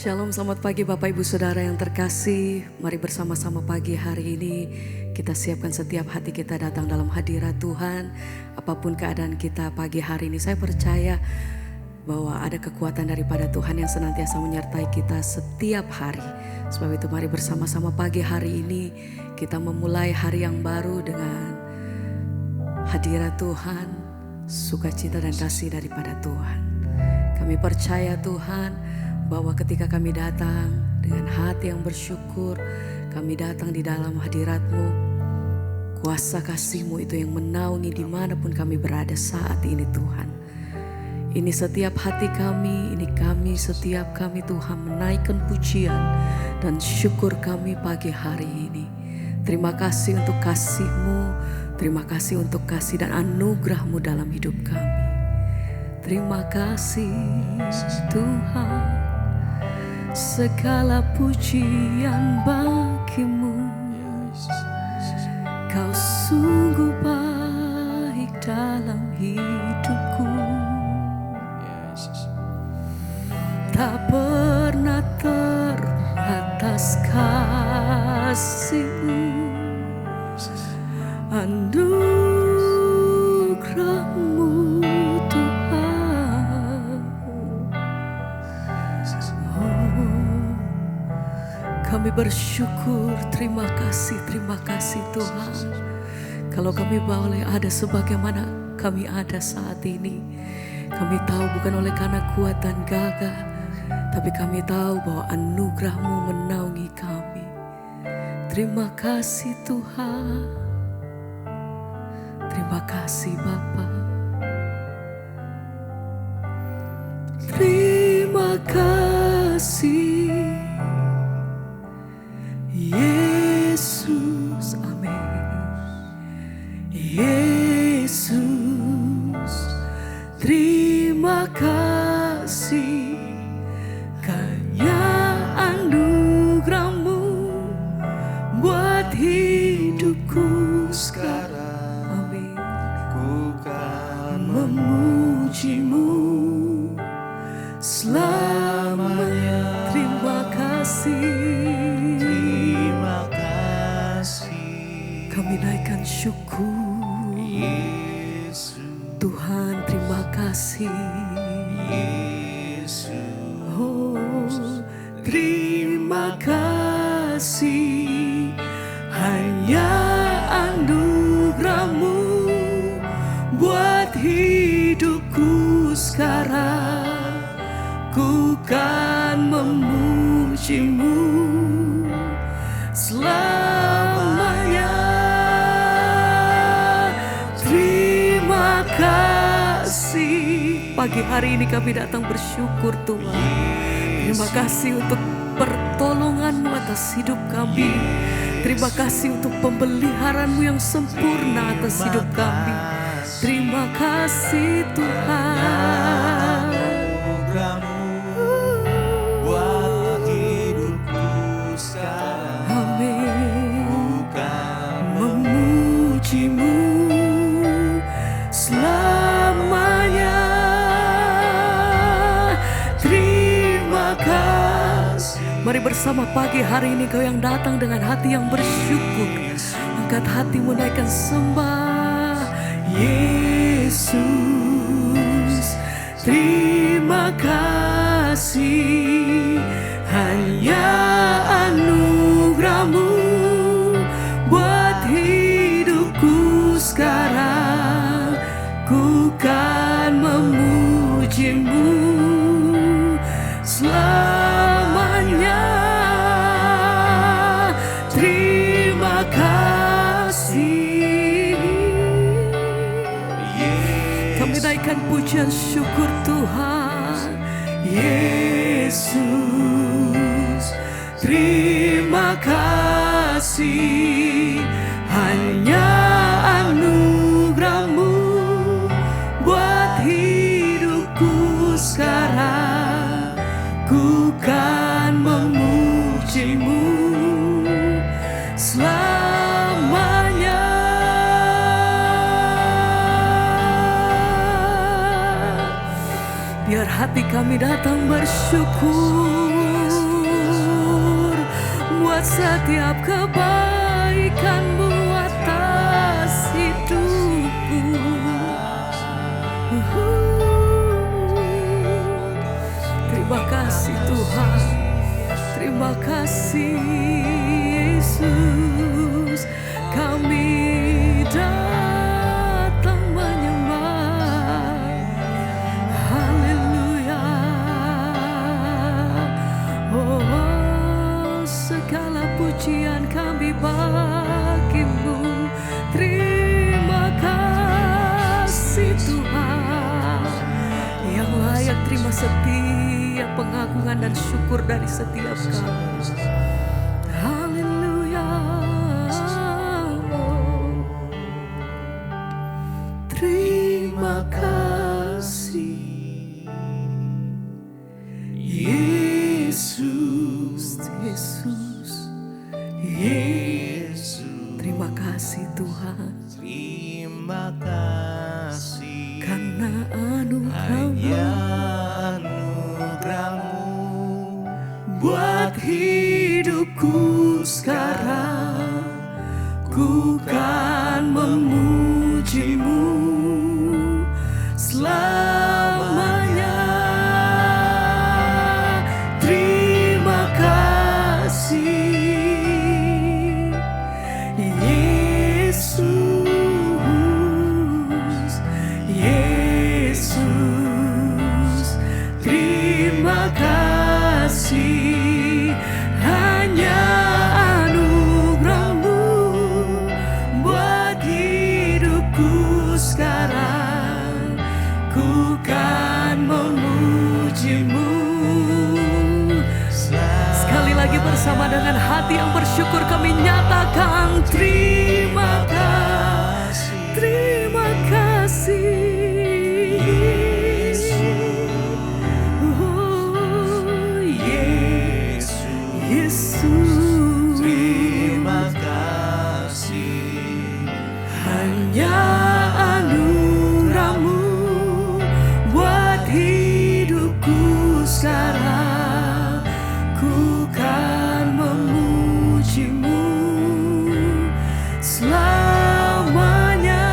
Shalom, selamat pagi Bapak Ibu Saudara yang terkasih. Mari bersama-sama pagi hari ini kita siapkan setiap hati kita datang dalam hadirat Tuhan. Apapun keadaan kita pagi hari ini, saya percaya bahwa ada kekuatan daripada Tuhan yang senantiasa menyertai kita setiap hari. Sebab itu mari bersama-sama pagi hari ini kita memulai hari yang baru dengan hadirat Tuhan, sukacita dan kasih daripada Tuhan. Kami percaya Tuhan bahwa ketika kami datang dengan hati yang bersyukur, kami datang di dalam hadirat-Mu, kuasa kasih-Mu itu yang menaungi dimanapun kami berada saat ini Tuhan. Ini setiap hati kami, ini kami, setiap kami Tuhan menaikkan pujian dan syukur kami pagi hari ini. Terima kasih untuk kasih-Mu, terima kasih untuk kasih dan anugerah-Mu dalam hidup kami. Terima kasih Tuhan, segala pujian bagi-Mu. Kau sungguh baik dalam hidupku, tak pernah terbatas kasih-Mu, anugerah-Mu Tuhan. Kami bersyukur, terima kasih Tuhan. Kalau kami boleh ada sebagaimana kami ada saat ini, kami tahu bukan oleh karena kuat dan gagah, tapi kami tahu bahwa anugerah-Mu menaungi kami. Terima kasih Tuhan, terima kasih Bapa. Terima kasih Yesus, amin. Yesus, terima kasih karena anugerah-Mu buat hidupku sekarang. Amin. Ku kan Memuji-Mu selamanya. Terima kasih. Kami naikkan syukur Yesus, Tuhan, terima kasih Yesus. Oh, terima kasih, hanya anugerah-Mu buat hidupku sekarang. Ku kan memuji-Mu selamanya. Terima kasih. Pagi hari ini kami datang bersyukur Tuhan. Terima kasih untuk pertolongan-Mu atas hidup kami. Terima kasih untuk pemeliharaan-Mu yang sempurna atas hidup kami. Terima kasih Tuhan. Anugerah-Mu buat hidupku sekarang. Amin. Bukan Memuji-Mu selamanya. Terima kasih. Mari bersama pagi hari ini kau yang datang dengan hati yang bersyukur, angkat hatimu, naikkan sembah Yesus. Terima kasih, hanya anugerah-Mu buat hidupku sekarang. Ku kan memuji-Mu selamanya. Terima kasih. Kami naikkan pujian syukur Tuhan. Yesus, terima kasih, hanya anugerah-Mu buat hidupku sekarang. Ku kan memuji-Mu selamanya. Biar hati kami datang bersyukur. buat setiap kebaikan-Mu atas hidupku. Terima kasih Tuhan, terima kasih Yesus. Kami datang menyembah. Haleluya. Oh, segala pujian kami bagi-Mu. Terima kasih Tuhan, yang layak terima setiap pengagungan dan syukur dari setiap kami. Haleluya. Terima kasih Yesus, Yesus, Yesus. Terima kasih Tuhan, Terima kasih karena hanya anugerah-Mu anugerah-Mu buat hidupku sekarang. Ku kan memuji-Mu selamanya. Terima kasih Yesus, Yesus. Terima kasih hanya anugerah-Mu buat hidupku sekarang. Ku kan memuji-Mu. Sekali lagi bersama dengan hati yang bersyukur kami nyatakan terima kasih, terima kasih. Oh, Yesus, Yesus. Terima kasih Hanya anugerah-Mu buat hidupku sekarang. Ku kan memuji-Mu selamanya.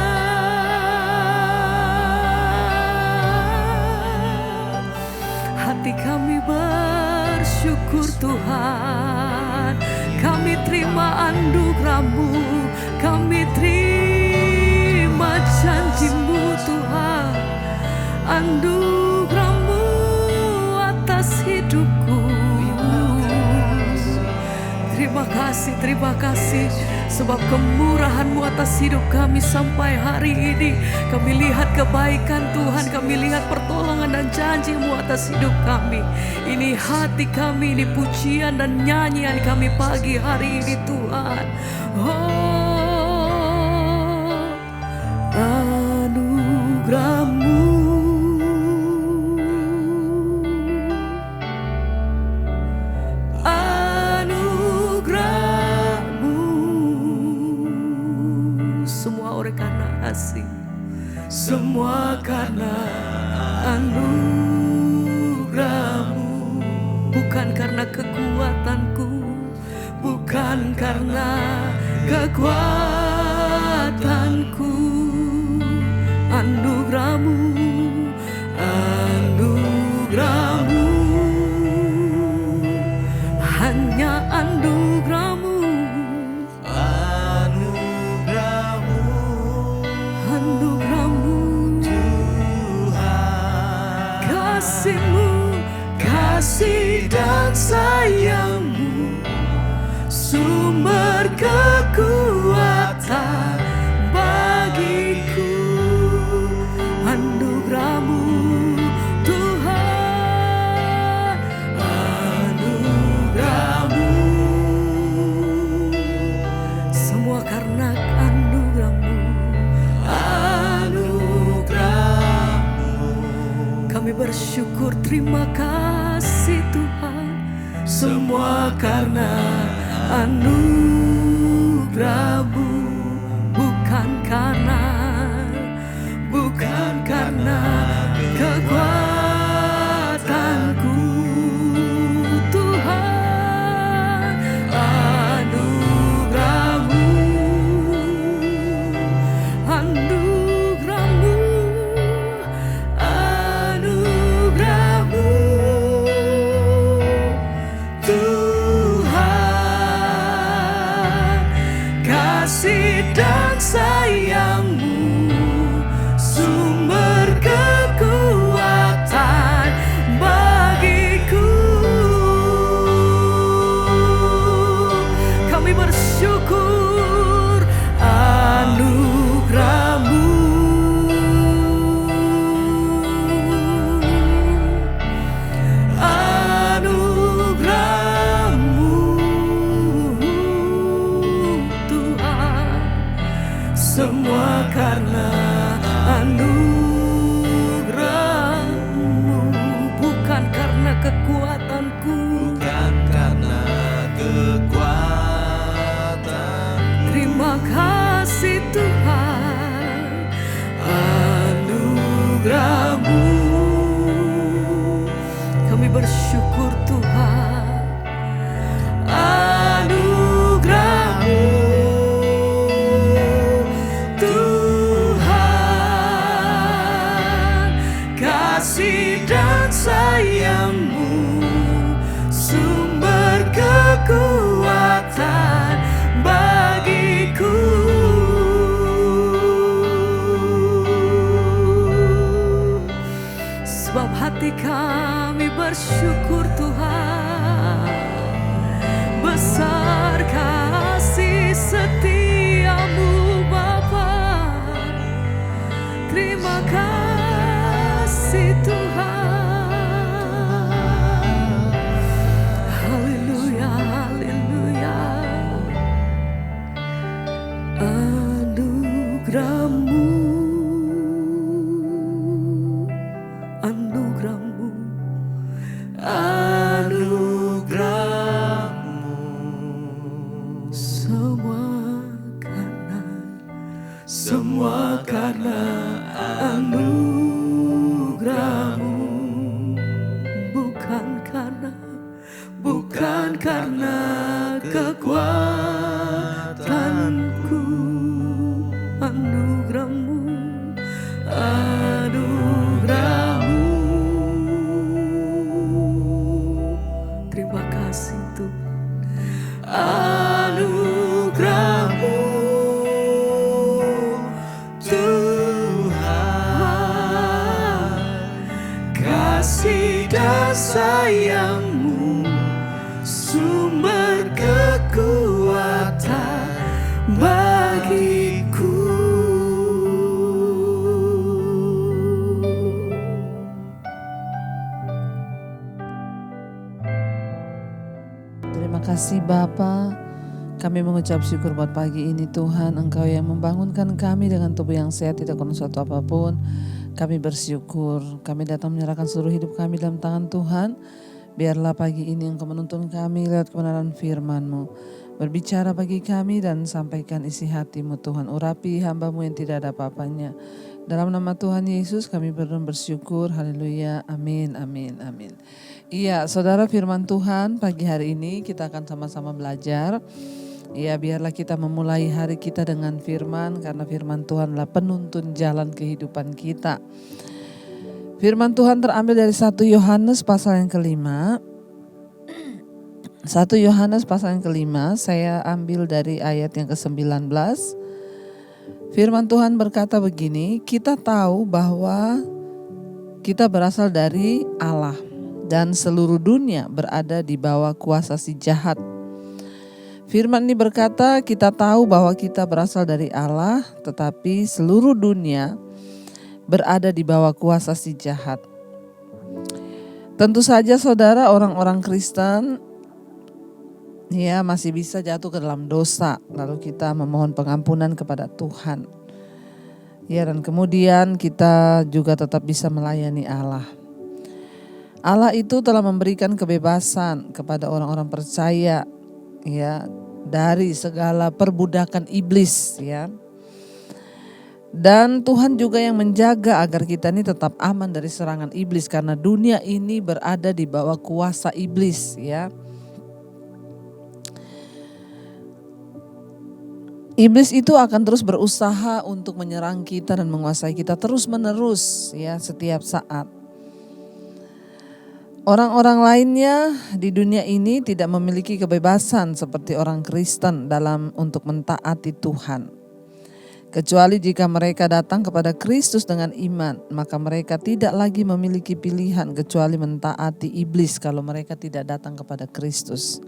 Hati kami bersyukur Tuhan, kami terima anugerah-Mu, kami terima janji-Mu Tuhan, anugerah-Mu atas hidupku. Terima kasih sebab kemurahan-Mu atas hidup kami sampai hari ini. Kami lihat kebaikan Tuhan, kami lihat pertolongan dan janji-Mu atas hidup kami. Ini hati kami, ini pujian dan nyanyian kami pagi hari ini Tuhan. Oh, anugerah-Mu, semua oleh karena kasih, semua karena anugerah-Mu, bukan karena kekuatanku, bukan karena kekuatanku. Anugerah-Mu, anugerah-Mu, hanya anugerah-Mu. Kasih-Mu, kasih dan sayang-Mu, sumber kekuatan bagiku. Anugerah-Mu Tuhan, anugerah-Mu, semua karena anugerah-Mu. Kami bersyukur, terima kasih Tuhan, semua karena anugerah-Mu, bukan karena kekuatanku Tuhan. anugerah-Mu, bukan karena kekuatanku, bukan karena kekuatan. terima kasih Tuhan, anugerah-Mu. Kami bersyukur Tuhan, anugerah-Mu Tuhan, kasih dan sayang-Mu, sumber kekuatan bagiku. Sebab hati kami bersyukur Tuhan, besar kasih setia-Mu Bapa. Terima kasih Tuhan. Haleluya, haleluya. Anugerah-Mu, anugerah-Mu, Anugerah-Mu semua karena anugerah-Mu, bukan karena kekuatanku. Anugerah-Mu, anugerah-Mu. Terima kasih Tuhan, anugerah-Mu Tuhan, kasih dan sayang-Mu, sumber kekuatan bagiku. Terima kasih Bapa. Kami mengucap syukur buat pagi ini Tuhan, Engkau yang membangunkan kami dengan tubuh yang sehat, tidak kurang suatu apapun. Kami bersyukur, kami datang menyerahkan seluruh hidup kami dalam tangan Tuhan. Biarlah pagi ini Engkau menuntun kami lewat kebenaran firman-Mu. Berbicara bagi kami dan sampaikan isi hati-Mu Tuhan. Urapi hamba-Mu yang tidak ada apa-apanya. Dalam nama Tuhan Yesus kami bersyukur. Haleluya. Amin, amin, amin. Iya, saudara, firman Tuhan pagi hari ini kita akan sama-sama belajar. Ya, biarlah kita memulai hari kita dengan firman, karena firman Tuhan adalah penuntun jalan kehidupan kita. Firman Tuhan terambil dari 1 Yohanes pasal yang kelima. 1 Yohanes pasal yang kelima, saya ambil dari ayat yang ke-19. Firman Tuhan berkata begini, kita tahu bahwa kita berasal dari Allah dan seluruh dunia berada di bawah kuasa si jahat. Firman ini berkata, kita tahu bahwa kita berasal dari Allah, tetapi seluruh dunia berada di bawah kuasa si jahat. Tentu saja saudara, orang-orang Kristen ya masih bisa jatuh ke dalam dosa, lalu kita memohon pengampunan kepada Tuhan. Ya, dan kemudian kita juga tetap bisa melayani Allah. Allah itu telah memberikan kebebasan kepada orang-orang percaya ya dari segala perbudakan iblis ya. Dan Tuhan juga yang menjaga agar kita ini tetap aman dari serangan iblis, karena dunia ini berada di bawah kuasa iblis ya. Iblis itu akan terus berusaha untuk menyerang kita dan menguasai kita terus-menerus ya, setiap saat. Orang-orang lainnya di dunia ini tidak memiliki kebebasan seperti orang Kristen dalam untuk mentaati Tuhan. Kecuali jika mereka datang kepada Kristus dengan iman, maka mereka tidak lagi memiliki pilihan kecuali mentaati iblis kalau mereka tidak datang kepada Kristus.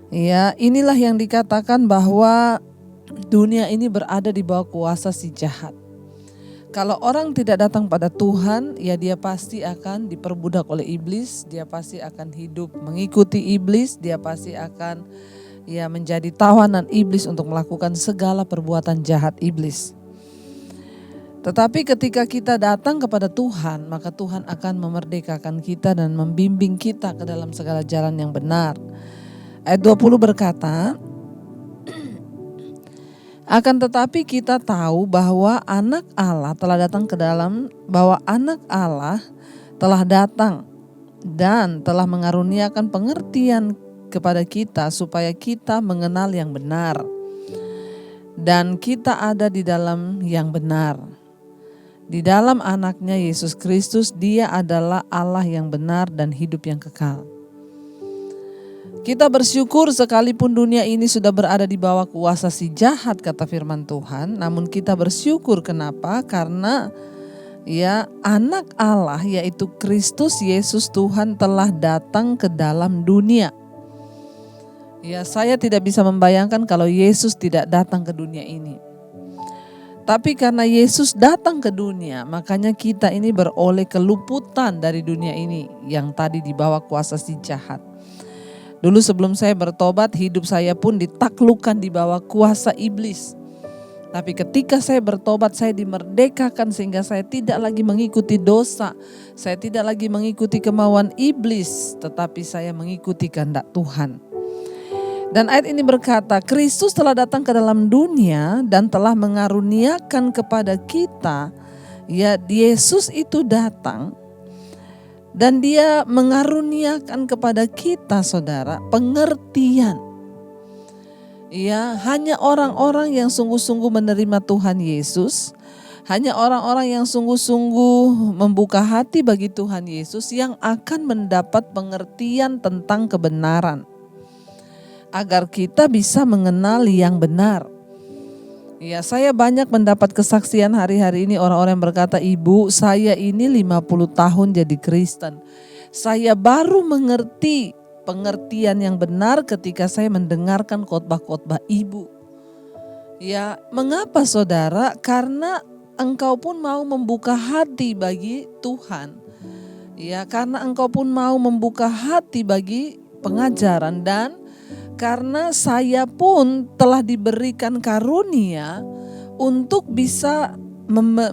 Ya, inilah yang dikatakan bahwa dunia ini berada di bawah kuasa si jahat. Kalau orang tidak datang pada Tuhan, ya dia pasti akan diperbudak oleh iblis, dia pasti akan hidup mengikuti iblis, dia pasti akan ya menjadi tawanan iblis untuk melakukan segala perbuatan jahat iblis. Tetapi ketika kita datang kepada Tuhan, maka Tuhan akan memerdekakan kita dan membimbing kita ke dalam segala jalan yang benar. Ayat 20 berkata, akan tetapi kita tahu bahwa anak Allah telah datang dan telah mengaruniakan pengertian kepada kita supaya kita mengenal yang benar. Dan kita ada di dalam yang benar. Di dalam anaknya Yesus Kristus, dia adalah Allah yang benar dan hidup yang kekal. Kita bersyukur sekalipun dunia ini sudah berada di bawah kuasa si jahat, kata firman Tuhan. Namun kita bersyukur kenapa? Karena anak Allah yaitu Kristus Yesus Tuhan telah datang ke dalam dunia. Saya tidak bisa membayangkan kalau Yesus tidak datang ke dunia ini. Tapi karena Yesus datang ke dunia, makanya kita ini beroleh keluputan dari dunia ini yang tadi di bawah kuasa si jahat. Dulu sebelum saya bertobat, hidup saya pun ditaklukkan di bawah kuasa iblis. Tapi ketika saya bertobat, saya dimerdekakan sehingga saya tidak lagi mengikuti dosa. Saya tidak lagi mengikuti kemauan iblis, tetapi saya mengikuti kehendak Tuhan. Dan ayat ini berkata, Kristus telah datang ke dalam dunia dan telah mengaruniakan kepada kita. Yesus itu datang dan dia mengaruniakan kepada kita, saudara, pengertian. Hanya orang-orang yang sungguh-sungguh menerima Tuhan Yesus, hanya orang-orang yang sungguh-sungguh membuka hati bagi Tuhan Yesus yang akan mendapat pengertian tentang kebenaran. Agar kita bisa mengenal yang benar. Saya banyak mendapat kesaksian hari-hari ini orang-orang yang berkata, Ibu, saya ini 50 tahun jadi Kristen. Saya baru mengerti pengertian yang benar ketika saya mendengarkan khotbah-khotbah Ibu. Mengapa saudara? Karena engkau pun mau membuka hati bagi Tuhan. Karena engkau pun mau membuka hati bagi pengajaran, dan karena saya pun telah diberikan karunia untuk bisa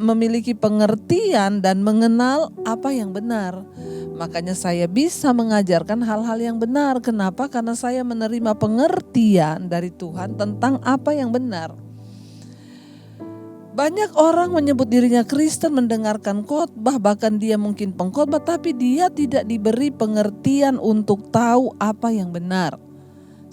memiliki pengertian dan mengenal apa yang benar. Makanya saya bisa mengajarkan hal-hal yang benar. Kenapa? Karena saya menerima pengertian dari Tuhan tentang apa yang benar. Banyak orang menyebut dirinya Kristen, mendengarkan khotbah, bahkan dia mungkin pengkhotbah, tapi dia tidak diberi pengertian untuk tahu apa yang benar.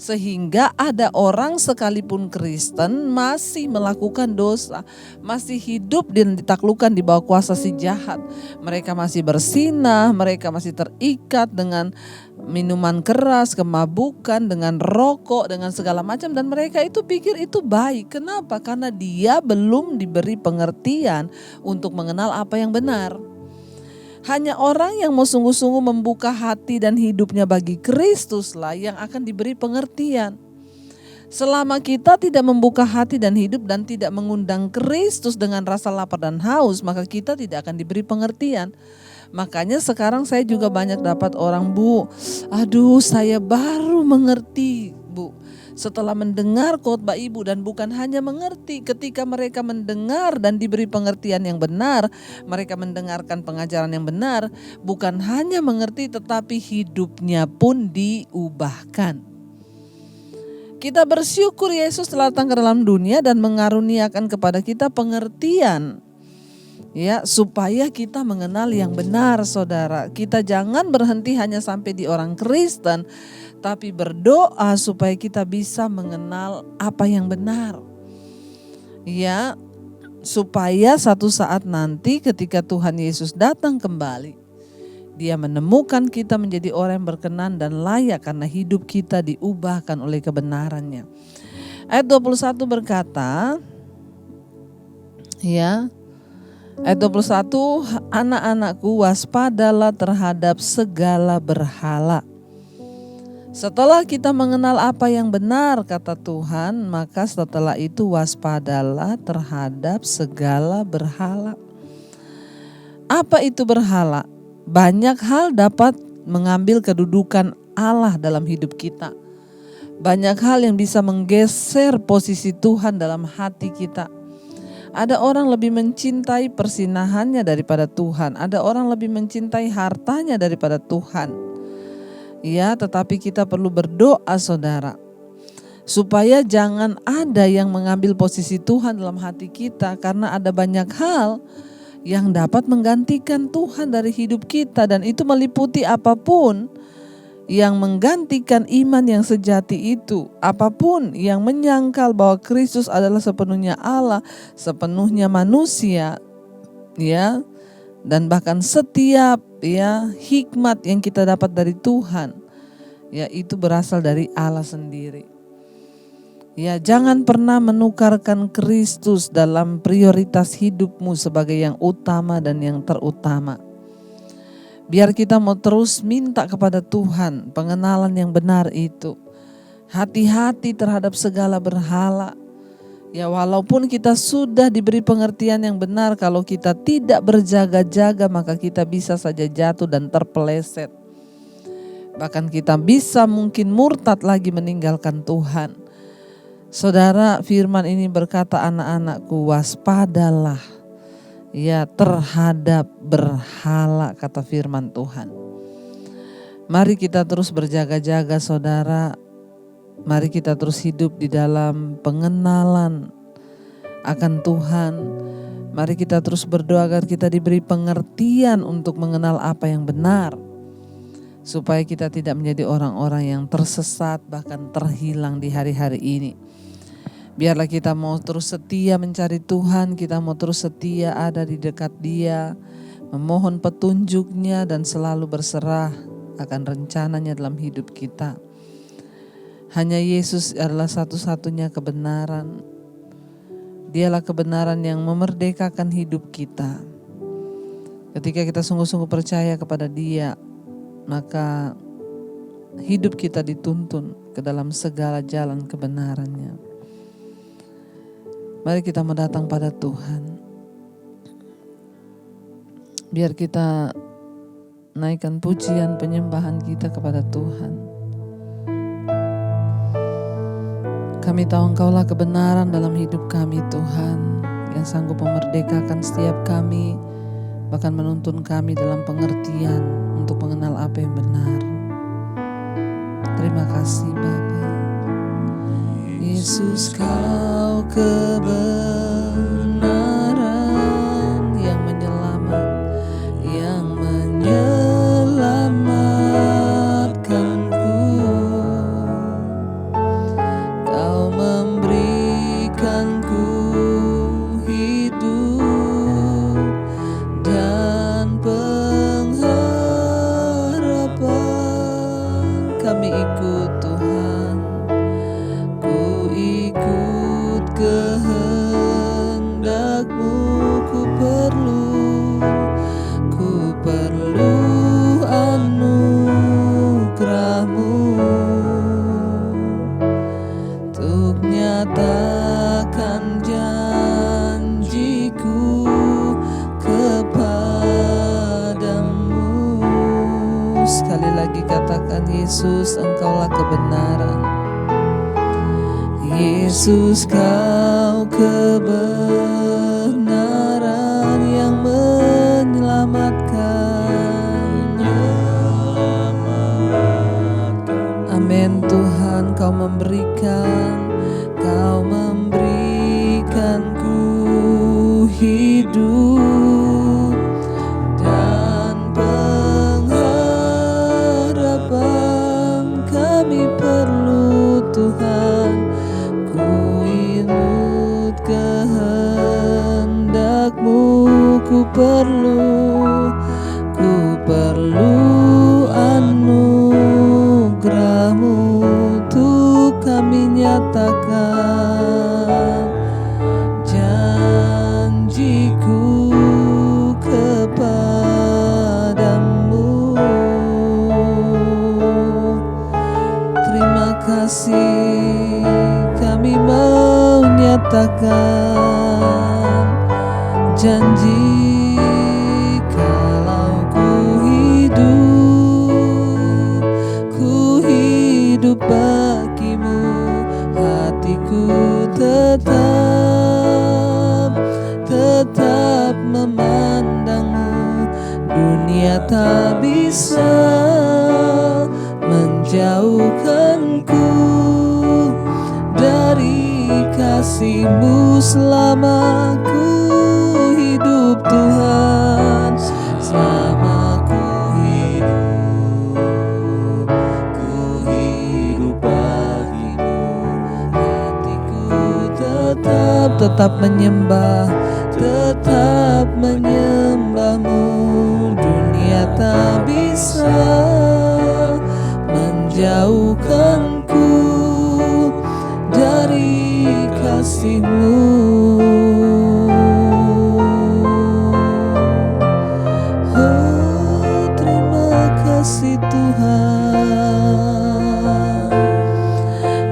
Sehingga ada orang sekalipun Kristen masih melakukan dosa, masih hidup dan ditaklukkan di bawah kuasa si jahat. Mereka masih bersinah, mereka masih terikat dengan minuman keras, kemabukan, dengan rokok, dengan segala macam. Dan mereka itu pikir itu baik. Kenapa? Karena dia belum diberi pengertian untuk mengenal apa yang benar. Hanya orang yang mau sungguh-sungguh membuka hati dan hidupnya bagi Kristuslah yang akan diberi pengertian. Selama kita tidak membuka hati dan hidup dan tidak mengundang Kristus dengan rasa lapar dan haus, maka kita tidak akan diberi pengertian. Makanya sekarang saya juga banyak dapat orang, Bu, aduh saya baru mengerti, Bu. Setelah mendengar khotbah Ibu, dan bukan hanya mengerti, ketika mereka mendengar dan diberi pengertian yang benar, mereka mendengarkan pengajaran yang benar, bukan hanya mengerti tetapi hidupnya pun diubahkan. Kita bersyukur Yesus telah datang ke dalam dunia dan mengaruniakan kepada kita pengertian. Supaya kita mengenal yang benar, saudara. Kita jangan berhenti hanya sampai di orang Kristen, tapi berdoa supaya kita bisa mengenal apa yang benar. Supaya satu saat nanti ketika Tuhan Yesus datang kembali, Dia menemukan kita menjadi orang yang berkenan dan layak karena hidup kita diubahkan oleh kebenarannya. Ayat 21 berkata, ayat 21, anak-anakku, waspadalah terhadap segala berhala. Setelah kita mengenal apa yang benar, kata Tuhan, maka setelah itu waspadalah terhadap segala berhala. Apa itu berhala? Banyak hal dapat mengambil kedudukan Allah dalam hidup kita. Banyak hal yang bisa menggeser posisi Tuhan dalam hati kita. Ada orang lebih mencintai persinahannya daripada Tuhan. Ada orang lebih mencintai hartanya daripada Tuhan. Ya, tetapi kita perlu berdoa saudara, supaya jangan ada yang mengambil posisi Tuhan dalam hati kita, karena ada banyak hal yang dapat menggantikan Tuhan dari hidup kita, dan itu meliputi apapun yang menggantikan iman yang sejati itu, apapun yang menyangkal bahwa Kristus adalah sepenuhnya Allah, sepenuhnya manusia, ya, dan bahkan setiap hikmat yang kita dapat dari Tuhan, ya, itu berasal dari Allah sendiri. Ya, jangan pernah menukarkan Kristus dalam prioritas hidupmu sebagai yang utama dan yang terutama. Biar kita mau terus minta kepada Tuhan pengenalan yang benar itu. Hati-hati terhadap segala berhala. Ya, walaupun kita sudah diberi pengertian yang benar, kalau kita tidak berjaga-jaga maka kita bisa saja jatuh dan terpeleset. Bahkan kita bisa mungkin murtad lagi meninggalkan Tuhan. Saudara, firman ini berkata, anak-anakku, waspadalah ya terhadap berhala, kata firman Tuhan. Mari kita terus berjaga-jaga saudara. Mari kita terus hidup di dalam pengenalan akan Tuhan. Mari kita terus berdoa agar kita diberi pengertian untuk mengenal apa yang benar, supaya kita tidak menjadi orang-orang yang tersesat bahkan terhilang di hari-hari ini. Biarlah kita mau terus setia mencari Tuhan, kita mau terus setia ada di dekat Dia, memohon petunjuknya dan selalu berserah akan rencananya dalam hidup kita. Hanya Yesus adalah satu-satunya kebenaran. Dialah kebenaran yang memerdekakan hidup kita. Ketika kita sungguh-sungguh percaya kepada Dia, maka hidup kita dituntun ke dalam segala jalan kebenarannya. Mari kita mendatang pada Tuhan. Biar kita naikkan pujian penyembahan kita kepada Tuhan. Kami tahu Engkaulah kebenaran dalam hidup kami Tuhan, yang sanggup memerdekakan setiap kami, bahkan menuntun kami dalam pengertian untuk mengenal apa yang benar. Terima kasih Bapa. Yesus, Kau kebenaran yang menyelamatkanku. Kau memberikanku hidup dan pengharapan. Kami ikut Tuhan, ku ikut kehendak-Mu, ku perlu anugerah-Mu untuk nyatakan janjiku kepadamu. Sekali lagi katakan, Yesus, Engkaulah kebenaran. Yesus, Kau kebenaran yang menyelamatkan. Amin Tuhan, Kau memberikanku hidup dan pengharapan. Kami perlu Tuhan, ku ikut kehendak-Mu, ku perlu anugerah-Mu untuk kami nyatakan janjiku kepadamu. Terima kasih, kami mau nyatakan janji. Kalau ku hidup bagimu, hatiku tetap memandangmu. Dunia tak bisa menjauhkanku dari kasih-Mu selama ku hidup Tuhan. Selama ku hidup bagimu, hatiku tetap menyembah, tetap menyembah-Mu. Dunia tak bisa menjauhkanku dari kasih-Mu. Oh, terima kasih Tuhan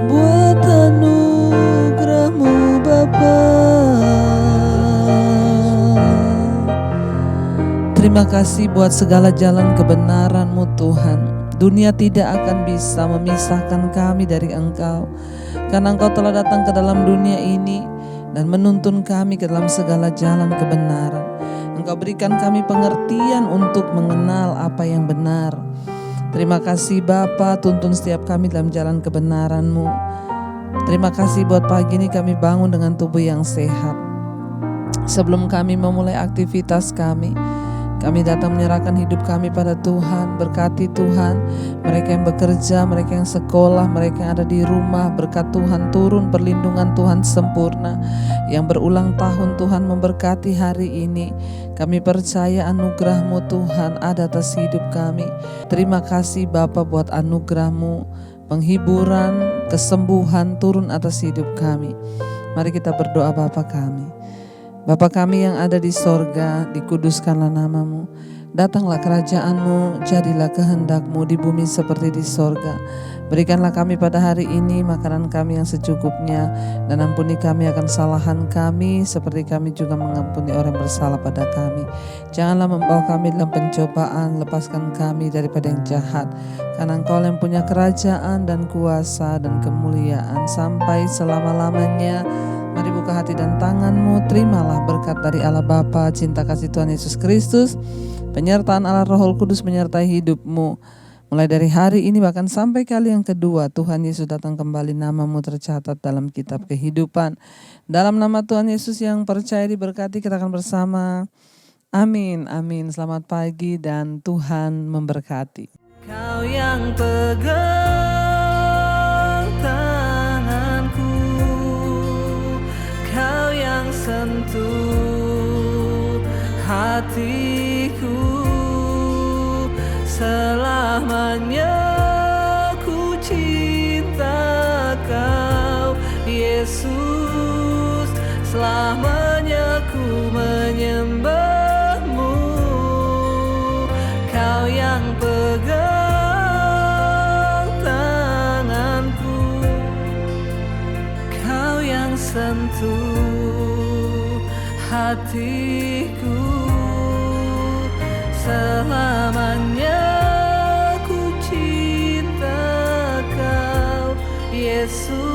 buat anugerah-Mu Bapa. Terima kasih buat segala jalan kebenaran-Mu Tuhan. Dunia tidak akan bisa memisahkan kami dari Engkau, karena Engkau telah datang ke dalam dunia ini dan menuntun kami ke dalam segala jalan kebenaran. Engkau berikan kami pengertian untuk mengenal apa yang benar. Terima kasih Bapa, tuntun setiap kami dalam jalan kebenaran-Mu. Terima kasih buat pagi ini kami bangun dengan tubuh yang sehat. Sebelum kami memulai aktivitas kami datang menyerahkan hidup kami pada Tuhan. Berkati Tuhan mereka yang bekerja, mereka yang sekolah, mereka yang ada di rumah. Berkat Tuhan turun, perlindungan Tuhan sempurna. Yang berulang tahun Tuhan memberkati hari ini. Kami percaya anugerah-Mu Tuhan ada atas hidup kami. Terima kasih Bapa buat anugerah-Mu, penghiburan, kesembuhan turun atas hidup kami. Mari kita berdoa Bapa kami. Bapa kami yang ada di sorga, dikuduskanlah nama-Mu. Datanglah kerajaan-Mu, jadilah kehendak-Mu di bumi seperti di sorga. Berikanlah kami pada hari ini makanan kami yang secukupnya, dan ampuni kami akan kesalahan kami seperti kami juga mengampuni orang bersalah pada kami. Janganlah membawa kami dalam pencobaan, lepaskan kami daripada yang jahat. Karena Engkau yang punya kerajaan dan kuasa dan kemuliaan sampai selama-lamanya. Mari buka hati dan tangan-Mu, terimalah berkat dari Allah Bapa, cinta kasih Tuhan Yesus Kristus, penyertaan Allah Roh Kudus menyertai hidup-Mu. Mulai dari hari ini bahkan sampai kali yang kedua Tuhan Yesus datang kembali, nama-Mu tercatat dalam kitab kehidupan. Dalam nama Tuhan Yesus yang percaya diberkati, kita akan bersama. Amin, amin. Selamat pagi dan Tuhan memberkati. Kau yang pegang tanganku, Kau yang sentuh hatiku, selamanya ku cinta Kau Yesus, selamanya ku menyembah-Mu. Kau yang pegang tanganku, Kau yang sentuh hatiku, selamanya ku cinta Kau Yesus.